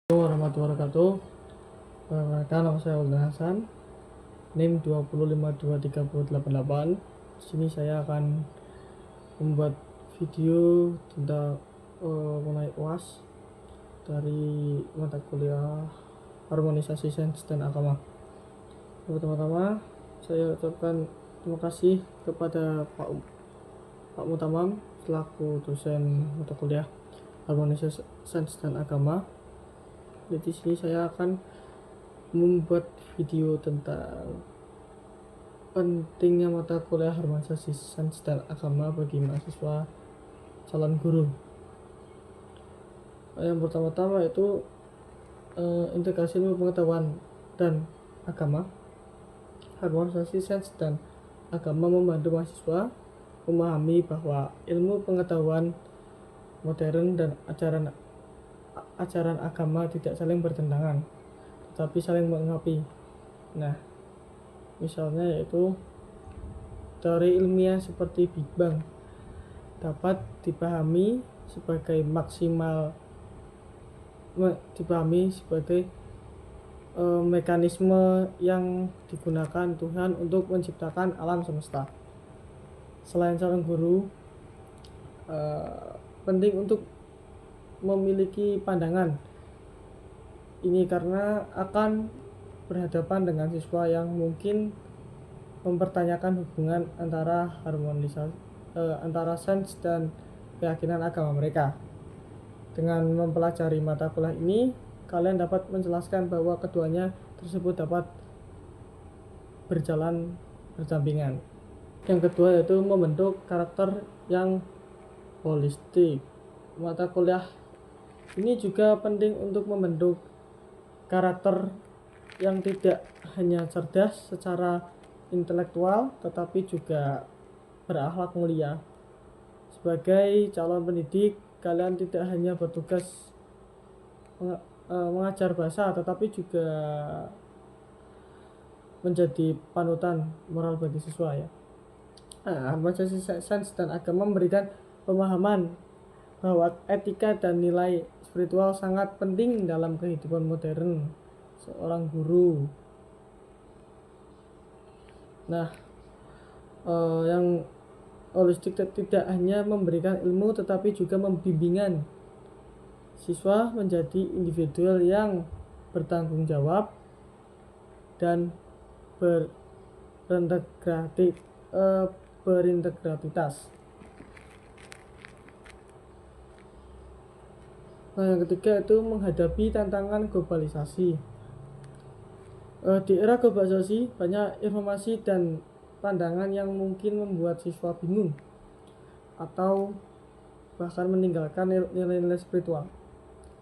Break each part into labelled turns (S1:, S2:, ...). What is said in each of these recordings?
S1: Warahmatullahi wabarakatuh. Perkenalkan, nama saya Uldan Hasan, NIM 2052388. Di sini saya akan membuat video tentang mengenai UAS dari mata kuliah Harmonisasi Sains dan Agama. Pertama-tama saya ucapkan terima kasih kepada Pak Mutamam selaku dosen mata kuliah Harmonisasi Sains dan Agama. Di sini saya akan membuat video tentang pentingnya mata kuliah Harmonisasi Sains dan Agama bagi mahasiswa calon guru. Yang pertama-tama itu integrasi ilmu pengetahuan dan agama. Harmonisasi Sains dan Agama membantu mahasiswa memahami bahwa ilmu pengetahuan modern dan ajaran agama tidak saling bertentangan, tetapi saling melengkapi. Nah, misalnya yaitu teori ilmiah seperti Big Bang dapat dipahami sebagai mekanisme yang digunakan Tuhan untuk menciptakan alam semesta. Selain calon guru, penting untuk memiliki pandangan ini karena akan berhadapan dengan siswa yang mungkin mempertanyakan hubungan antara antara sains dan keyakinan agama mereka. Dengan mempelajari mata kuliah ini, kalian dapat menjelaskan bahwa keduanya tersebut dapat berjalan berdampingan. Yang kedua yaitu membentuk karakter yang holistik. Mata kuliah ini juga penting untuk membentuk karakter yang tidak hanya cerdas secara intelektual tetapi juga berakhlak mulia. Sebagai calon pendidik, kalian tidak hanya bertugas mengajar bahasa tetapi juga menjadi panutan moral bagi siswa ya. Harmonisasi sains dan agama memberikan pemahaman bahwa etika dan nilai spiritual sangat penting dalam kehidupan modern seorang guru. Nah, yang holistik tidak hanya memberikan ilmu tetapi juga membimbingan siswa menjadi individual yang bertanggung jawab dan berintegritas. Nah, yang ketiga itu menghadapi tantangan globalisasi. Di era globalisasi, banyak informasi dan pandangan yang mungkin membuat siswa bingung atau bahkan meninggalkan nilai-nilai spiritual.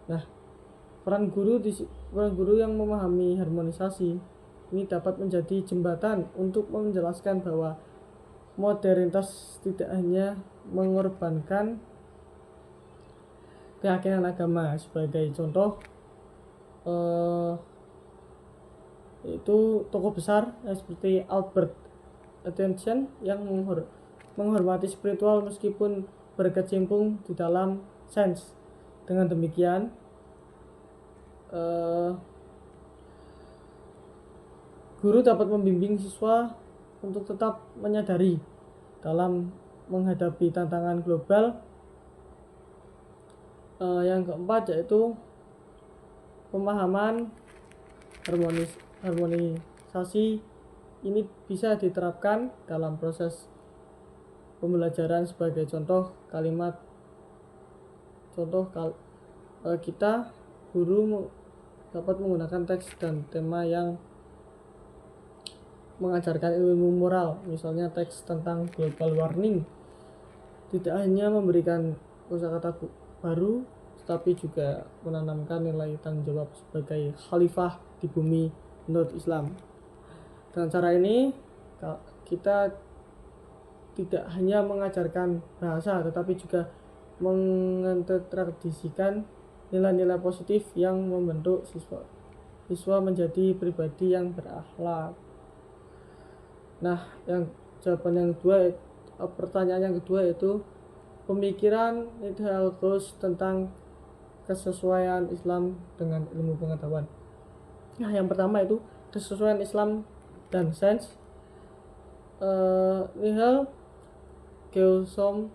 S1: Nah, peran guru yang memahami harmonisasi ini dapat menjadi jembatan untuk menjelaskan bahwa modernitas tidak hanya mengorbankan keyakinan agama. Sebagai contoh itu tokoh besar seperti Albert Einstein yang menghormati spiritual meskipun berkecimpung di dalam sains. Dengan demikian guru dapat membimbing siswa untuk tetap menyadari dalam menghadapi tantangan global. Yang keempat yaitu pemahaman harmonisasi ini bisa diterapkan dalam proses pembelajaran. Sebagai contoh kita guru dapat menggunakan teks dan tema yang mengajarkan ilmu moral, misalnya teks tentang global warming tidak hanya memberikan kosakata baru tetapi juga menanamkan nilai tanggung jawab sebagai khalifah di bumi menurut Islam. Dengan cara ini kita tidak hanya mengajarkan bahasa tetapi juga mengintegrasikan nilai-nilai positif yang membentuk siswa menjadi pribadi yang berakhlak. Nah, pertanyaan yang kedua yaitu pemikiran Neil Gross tentang kesesuaian Islam dengan ilmu pengetahuan. Nah, yang pertama itu kesesuaian Islam dan sains. Nihal Geosom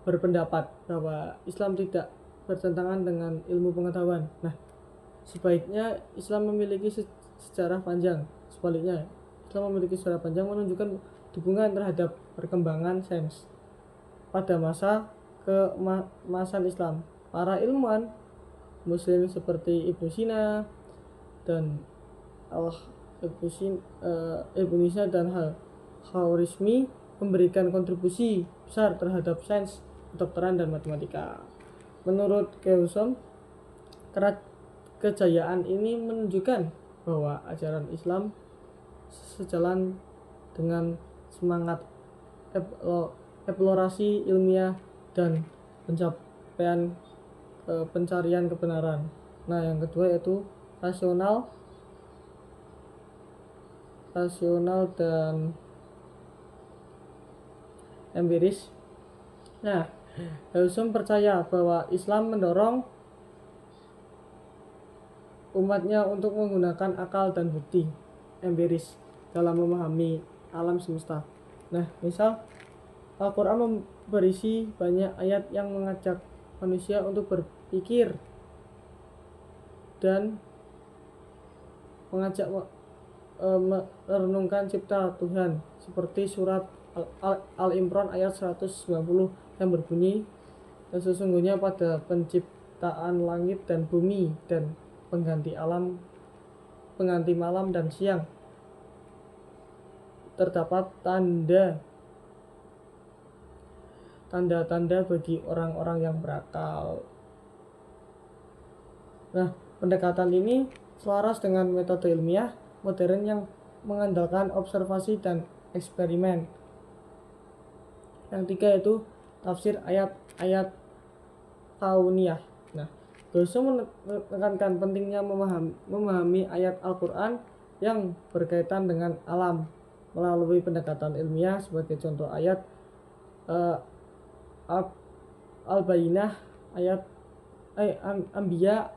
S1: berpendapat bahwa Islam tidak bertentangan dengan ilmu pengetahuan. Nah, sebaiknya Islam memiliki sejarah panjang. Sebaliknya, Islam memiliki sejarah panjang menunjukkan dukungan terhadap perkembangan sains pada masa keemasan Islam. Para ilmuwan Muslim seperti Ibnu Sina dan Ibnu Sina dan Al-Khwarizmi memberikan kontribusi besar terhadap sains, kedokteran, dan matematika. Menurut Geosom, kejayaan ini menunjukkan bahwa ajaran Islam sejalan dengan semangat eksplorasi ilmiah dan pencarian kebenaran. Nah, yang kedua yaitu rasional dan empiris. Nah, Geosom percaya bahwa Islam mendorong umatnya untuk menggunakan akal dan bukti empiris dalam memahami alam semesta. Nah, misal Al-Quran berisi banyak ayat yang mengajak manusia untuk berpikir dan mengajak merenungkan cipta Tuhan, seperti surat Al-Imran ayat 190 yang berbunyi, sesungguhnya pada penciptaan langit dan bumi dan pengganti malam dan siang terdapat tanda-tanda bagi orang-orang yang berakal. Nah, pendekatan ini selaras dengan metode ilmiah modern yang mengandalkan observasi dan eksperimen. Yang ketiga yaitu tafsir ayat-ayat kauniyah. Nah, Geosom menekankan pentingnya memahami ayat Al-Quran yang berkaitan dengan alam melalui pendekatan ilmiah. Sebagai contoh ayat Al-Bayyinah ayat Anbiya,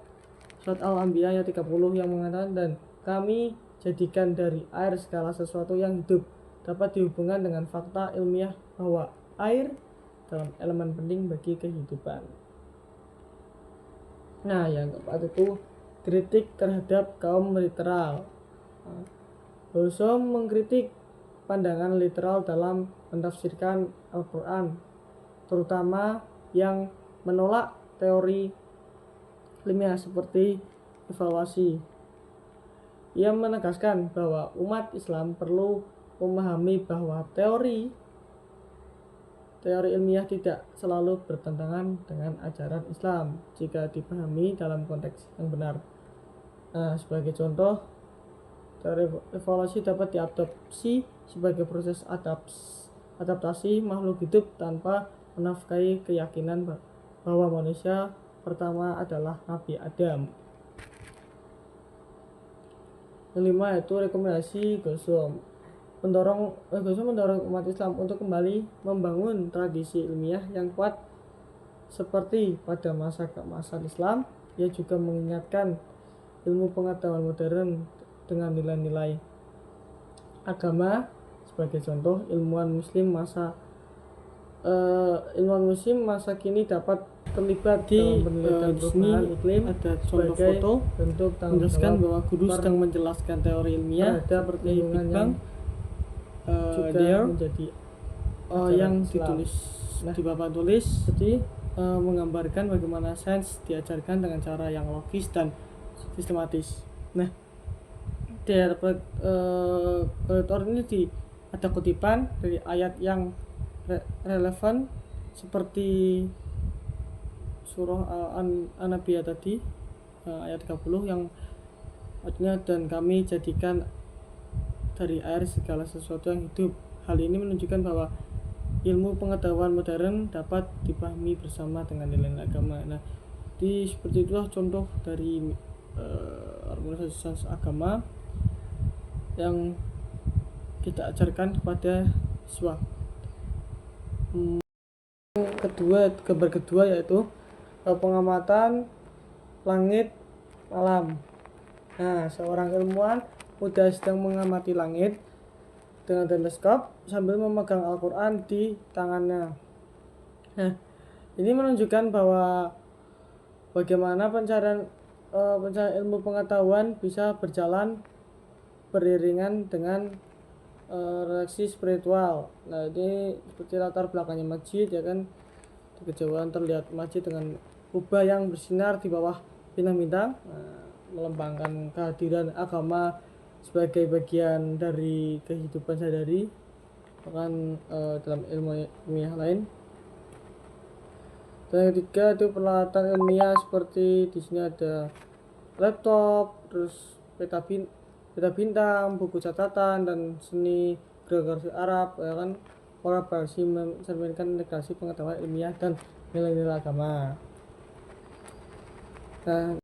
S1: surat Al-Anbiya ayat 30 yang mengatakan, dan kami jadikan dari air segala sesuatu yang hidup, dapat dihubungkan dengan fakta ilmiah bahwa air dalam elemen penting bagi kehidupan. Nah, yang keempat itu kritik terhadap kaum literal. Geosom mengkritik pandangan literal dalam menafsirkan Al-Quran, terutama yang menolak teori ilmiah seperti evaluasi. Ia menegaskan bahwa umat Islam perlu memahami bahwa teori ilmiah tidak selalu bertentangan dengan ajaran Islam jika dipahami dalam konteks yang benar. Nah, sebagai contoh, teori evaluasi dapat diadopsi sebagai proses adaptasi makhluk hidup tanpa menafkahi keyakinan bahwa manusia pertama adalah Nabi Adam. Yang kelima yaitu rekomendasi Geosom. Geosom mendorong umat Islam untuk kembali membangun tradisi ilmiah yang kuat seperti pada masa keemasan Islam. Ia juga mengingatkan ilmu pengetahuan modern dengan nilai-nilai agama. Sebagai contoh, ilmuwan muslim masa kini dapat terlibat di penelitian perubahan iklim. Ada contoh foto bentuk menjelaskan bahwa guru sedang menjelaskan teori ilmiah ada perlindungan yang juga menjadi yang ditulis di papan tulis. Jadi menggambarkan bagaimana sains diajarkan dengan cara yang logis dan sistematis. Nah, di ini ada kutipan dari ayat yang relevan seperti surah An-Nabiyah tadi, ayat 30 yang artinya, dan kami jadikan dari air segala sesuatu yang hidup. Hal ini menunjukkan bahwa ilmu pengetahuan modern dapat dipahami bersama dengan nilai agama. Nah, seperti itulah contoh dari harmonisasi sains agama yang kita ajarkan kepada siswa. Gambar kedua yaitu pengamatan langit malam. Nah, seorang ilmuwan muda sedang mengamati langit dengan teleskop sambil memegang Al-Quran di tangannya. Nah, ini menunjukkan bahwa bagaimana pencarian ilmu pengetahuan bisa berjalan beriringan dengan reaksi spiritual. Nah, ini seperti latar belakangnya masjid, ya kan. Di kejauhan terlihat masjid dengan kubah yang bersinar di bawah bintang-bintang, melambangkan kehadiran agama sebagai bagian dari kehidupan sehari-hari. Bahkan dalam ilmiah lain. Dan yang ketiga itu peralatan ilmiah, seperti di sini ada laptop, terus peta bintang, buku catatan, dan seni geografi Arab, ya kan. Kolaborasi mencerminkan integrasi pengetahuan ilmiah dan nilai-nilai agama. Nah,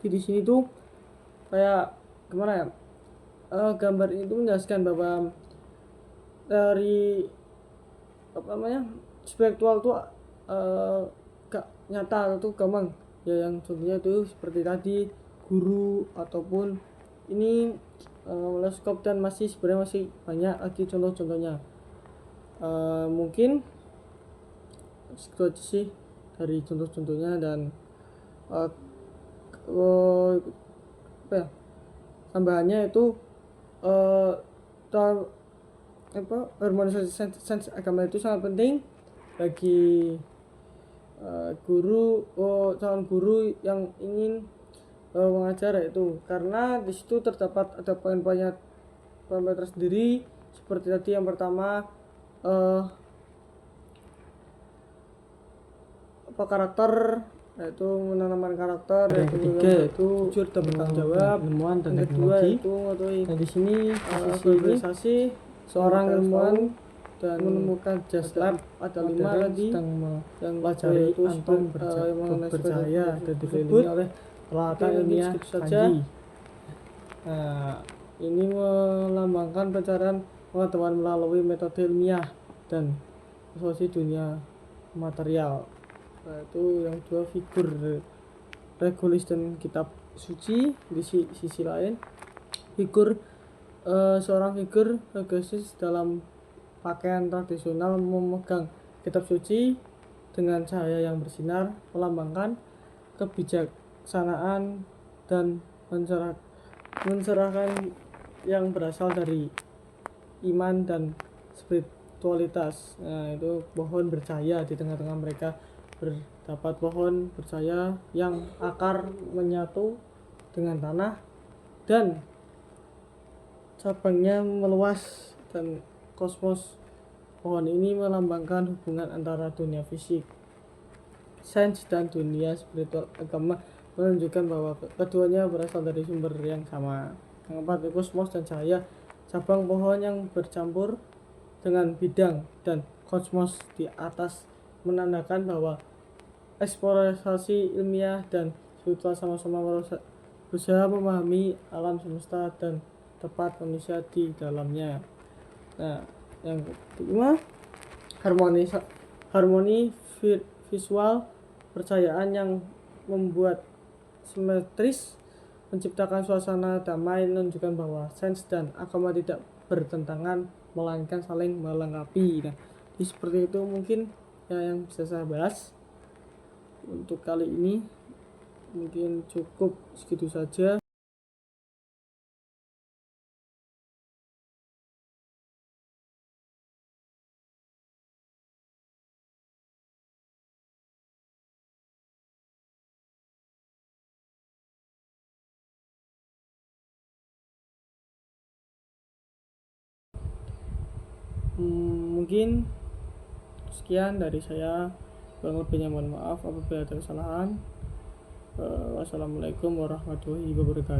S1: di sini tuh kayak gimana ya, gambar ini tuh menjelaskan bahwa dari apa namanya, spiritual tuh gak nyata atau gampang ya, yang contohnya tuh seperti tadi guru, ataupun ini teleskop, dan masih sebenarnya masih banyak lagi contoh-contohnya. Mungkin itu aja sih dari contoh-contohnya. Dan apa ya, tambahannya itu harmonisasi sains agama itu sangat penting bagi calon guru yang ingin mengajar, itu karena di situ terdapat ada poin-poinnya tersendiri. Seperti tadi yang pertama, karakter, yaitu menanamkan karakter. Yang ketiga yaitu jujur dan bertanggung jawab. Ilmuwan dan kedua itu nah, di sini organisasi seorang ilmuwan dan menemukan just lab ada 5 tadi yang pelajari Anton bercahaya dan dikelilingi oleh peralatan ilmiah kanji. Nah, ini melambangkan pencarian pengetahuan melalui metode ilmiah dan sosial dunia material. Nah, itu yang dua figur Regulus dan kitab suci. Di sisi lain, seorang figur Regulus dalam pakaian tradisional memegang kitab suci dengan cahaya yang bersinar, melambangkan kebijaksanaan dan mencerahkan yang berasal dari iman dan spiritualitas. Nah, itu pohon bercahaya, di tengah-tengah mereka terdapat pohon bercahaya yang akar menyatu dengan tanah dan cabangnya meluas dan kosmos. Pohon ini melambangkan hubungan antara dunia fisik, sains, dan dunia spiritual agama, menunjukkan bahwa keduanya berasal dari sumber yang sama. Yang keempat, kosmos dan cahaya. Cabang pohon yang bercampur dengan bidang dan kosmos di atas menandakan bahwa eksplorasi ilmiah dan spiritual sama-sama berusaha memahami alam semesta dan tempat manusia di dalamnya. Nah, yang kelima, harmoni visual percayaan yang membuat simetris, menciptakan suasana damai, menunjukkan bahwa sains dan agama tidak bertentangan melainkan saling melengkapi. Nah, seperti itu mungkin ya yang bisa saya bahas untuk kali ini. Mungkin cukup segitu saja. Mungkin sekian dari saya. Kurang lebihnya mohon maaf apabila ada kesalahan. Wassalamualaikum warahmatullahi wabarakatuh.